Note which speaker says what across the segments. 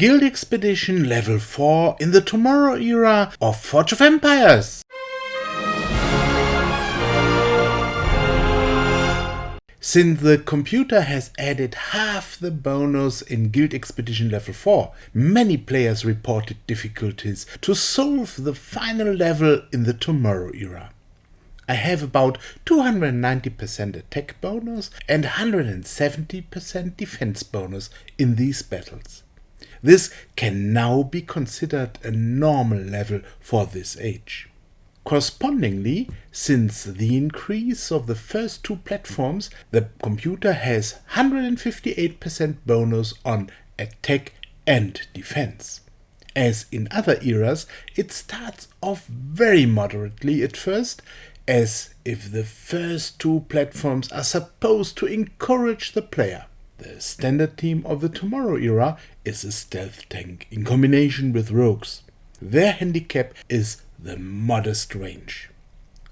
Speaker 1: Guild Expedition Level 4 in the Tomorrow era of Forge of Empires. Since the computer has added half the bonus in Guild Expedition Level 4, many players reported difficulties to solve the final level in the Tomorrow era. I have about 290% attack bonus and 170% defense bonus in these battles. This can now be considered a normal level for this age. Correspondingly, since the increase of the first two platforms, the computer has 158% bonus on attack and defense. As in other eras, it starts off very moderately at first, as if the first two platforms are supposed to encourage the player. The standard team of the Tomorrow era is a stealth tank in combination with rogues. Their handicap is the modest range.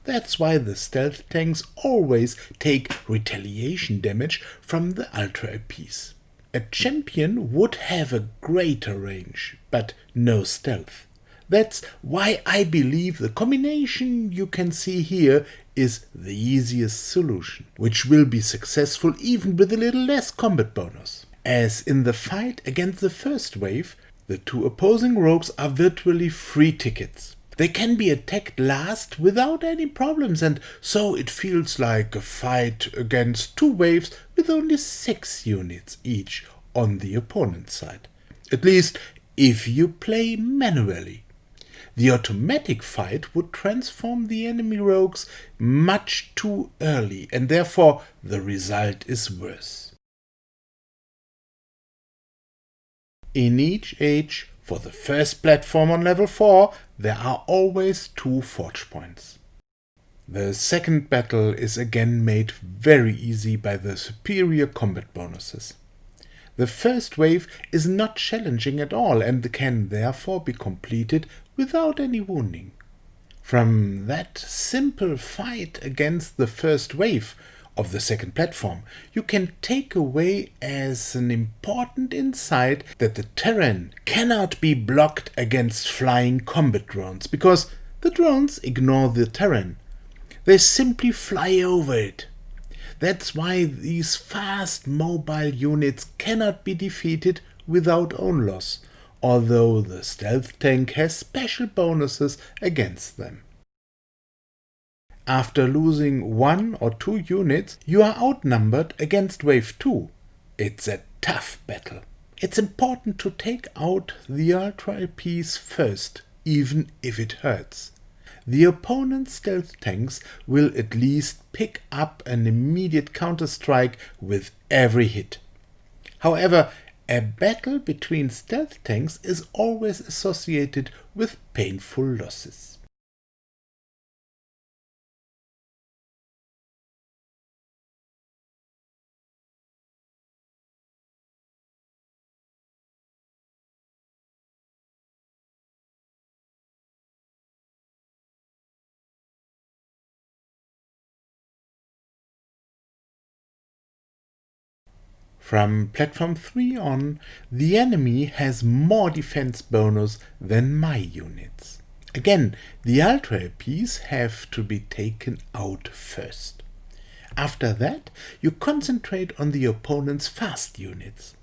Speaker 1: That's why the stealth tanks always take retaliation damage from the Ultra APs. A champion would have a greater range, but no stealth. That's why I believe the combination you can see here is the easiest solution, which will be successful even with a little less combat bonus. As in the fight against the first wave, the two opposing rogues are virtually free tickets. They can be attacked last without any problems, and so it feels like a fight against two waves with only 6 units each on the opponent's side. At least if you play manually. The automatic fight would transform the enemy rogues much too early, and therefore the result is worse. In each age, for the first platform on level 4, there are always 2 forge points. The second battle is again made very easy by the superior combat bonuses. The first wave is not challenging at all and can therefore be completed without any wounding. From that simple fight against the first wave of the second platform, you can take away as an important insight that the terrain cannot be blocked against flying combat drones, because the drones ignore the terrain. They simply fly over it. That's why these fast mobile units cannot be defeated without own loss, although the stealth tank has special bonuses against them. After losing 1 or 2 units, you are outnumbered against Wave 2. It's a tough battle. It's important to take out the Ultra APs first, even if it hurts. The opponent's stealth tanks will at least pick up an immediate counter-strike with every hit. However, a battle between stealth tanks is always associated with painful losses. From Platform 3 on, the enemy has more defense bonus than my units. Again, the Ultra APs have to be taken out first. After that, you concentrate on the opponent's fast units.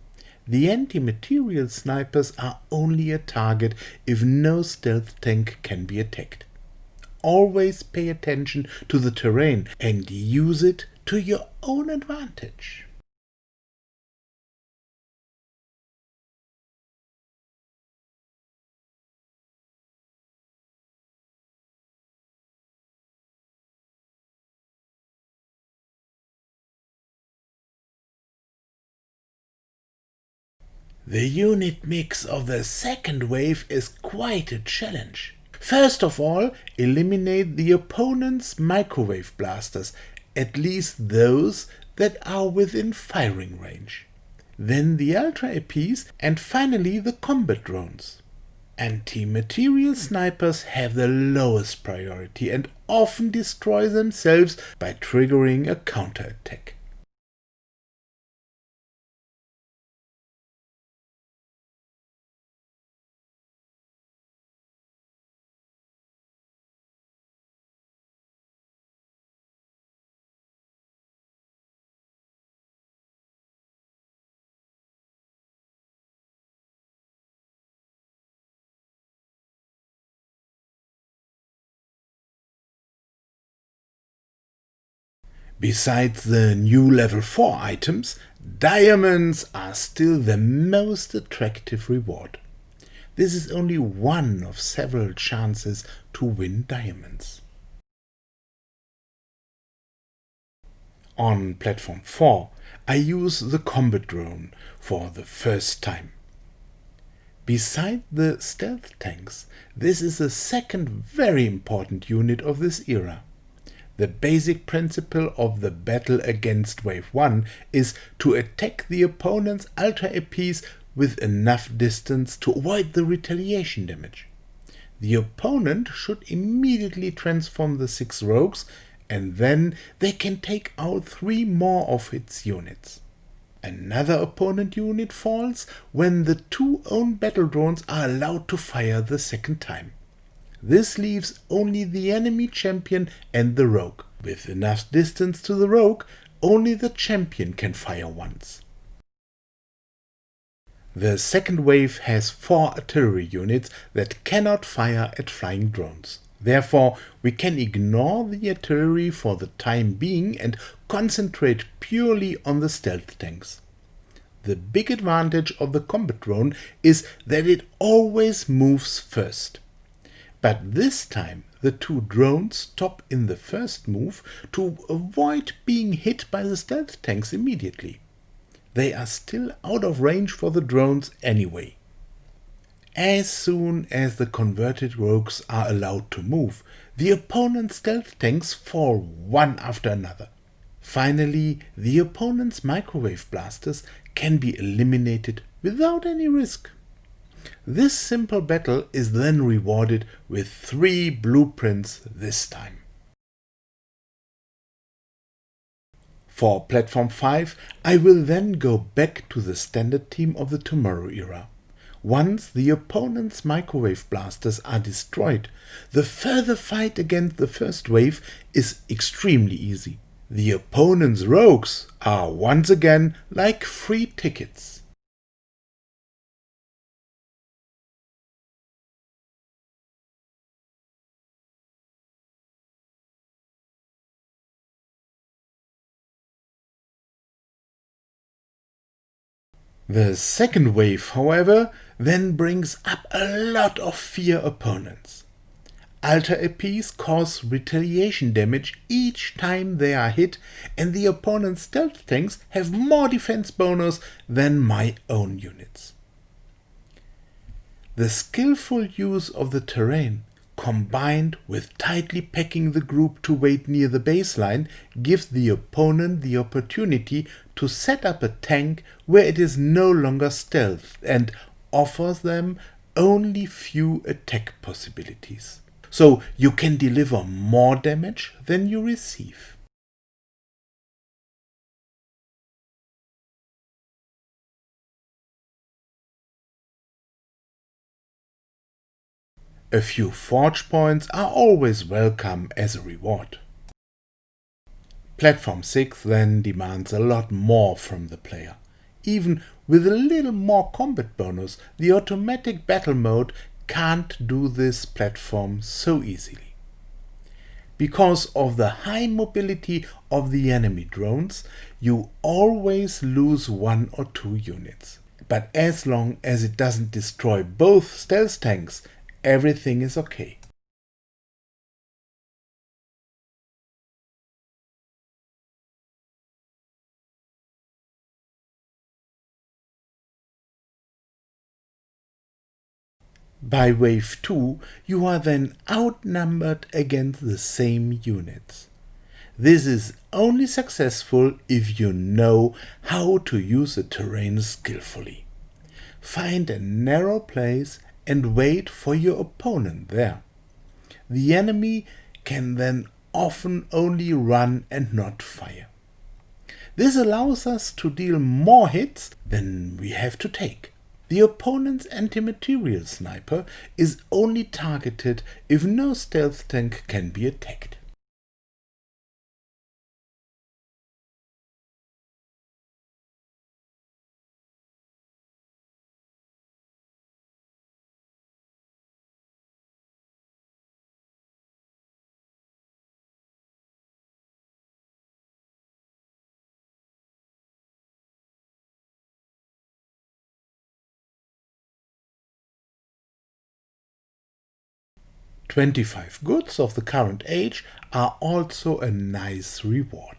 Speaker 1: The anti-material snipers are only a target if no stealth tank can be attacked. Always pay attention to the terrain and use it to your own advantage. The unit mix of the second wave is quite a challenge. First of all, eliminate the opponent's microwave blasters, at least those that are within firing range. Then the Ultra APs, and finally the combat drones. Anti-material snipers have the lowest priority and often destroy themselves by triggering a counterattack. Besides the new level 4 items, diamonds are still the most attractive reward. This is only one of several chances to win diamonds. On Platform 4, I use the combat drone for the first time. Beside the stealth tanks, this is the second very important unit of this era. The basic principle of the battle against Wave 1 is to attack the opponent's Ultra APs with enough distance to avoid the retaliation damage. The opponent should immediately transform the 6 rogues, and then they can take out 3 more of its units. Another opponent unit falls when the 2 own battle drones are allowed to fire the second time. This leaves only the enemy champion and the rogue. With enough distance to the rogue, only the champion can fire once. The second wave has 4 artillery units that cannot fire at flying drones. Therefore, we can ignore the artillery for the time being and concentrate purely on the stealth tanks. The big advantage of the combat drone is that it always moves first. But this time the 2 drones stop in the first move to avoid being hit by the stealth tanks immediately. They are still out of range for the drones anyway. As soon as the converted rogues are allowed to move, the opponent's stealth tanks fall one after another. Finally, the opponent's microwave blasters can be eliminated without any risk. This simple battle is then rewarded with 3 blueprints this time. For Platform 5, I will then go back to the standard team of the Tomorrow era. Once the opponent's microwave blasters are destroyed, the further fight against the first wave is extremely easy. The opponent's rogues are once again like free tickets. The second wave, however, then brings up a lot of fear opponents. Ultra APs cause retaliation damage each time they are hit, and the opponent's stealth tanks have more defense bonus than my own units. The skillful use of the terrain, combined with tightly packing the group to wait near the baseline, gives the opponent the opportunity to set up a tank where it is no longer stealth and offers them only few attack possibilities. So you can deliver more damage than you receive. A few forge points are always welcome as a reward. Platform 6 then demands a lot more from the player. Even with a little more combat bonus, the automatic battle mode can't do this platform so easily. Because of the high mobility of the enemy drones, you always lose 1 or 2 units. But as long as it doesn't destroy both stealth tanks, everything is okay. By wave 2, you are then outnumbered against the same units. This is only successful if you know how to use the terrain skillfully. Find a narrow place and wait for your opponent there. The enemy can then often only run and not fire. This allows us to deal more hits than we have to take. The opponent's anti-material sniper is only targeted if no stealth tank can be attacked. 25 goods of the current age are also a nice reward.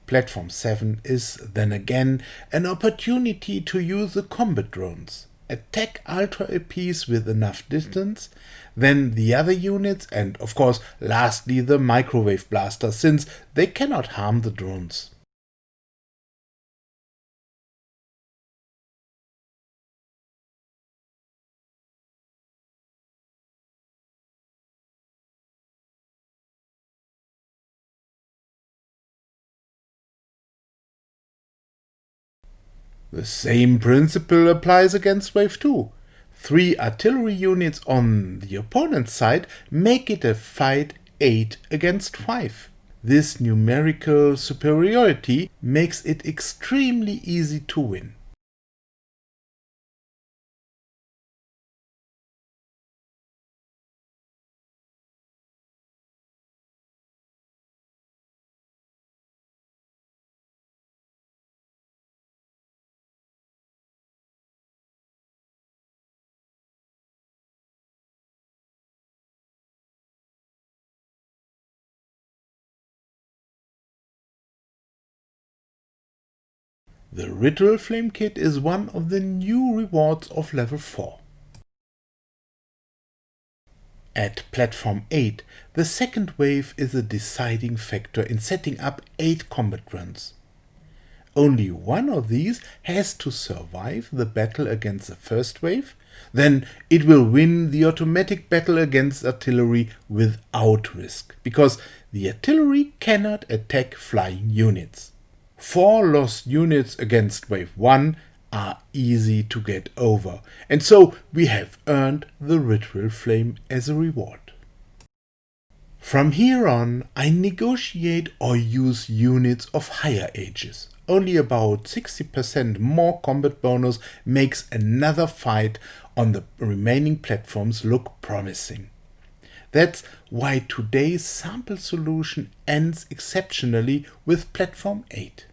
Speaker 1: Platform 7 is then again an opportunity to use the combat drones. Attack Ultra APs with enough distance, then the other units, and of course lastly the microwave blaster, since they cannot harm the drones. The same principle applies against Wave 2. 3 artillery units on the opponent's side make it a fight 8 against 5. This numerical superiority makes it extremely easy to win. The Ritual Flame Kit is one of the new rewards of level 4. At Platform 8, the second wave is a deciding factor in setting up 8 combat runs. Only one of these has to survive the battle against the first wave, then it will win the automatic battle against artillery without risk, because the artillery cannot attack flying units. 4 lost units against Wave 1 are easy to get over, and so we have earned the Ritual Flame as a reward. From here on, I negotiate or use units of higher ages. Only about 60% more combat bonus makes another fight on the remaining platforms look promising. That's why today's sample solution ends exceptionally with Platform 8.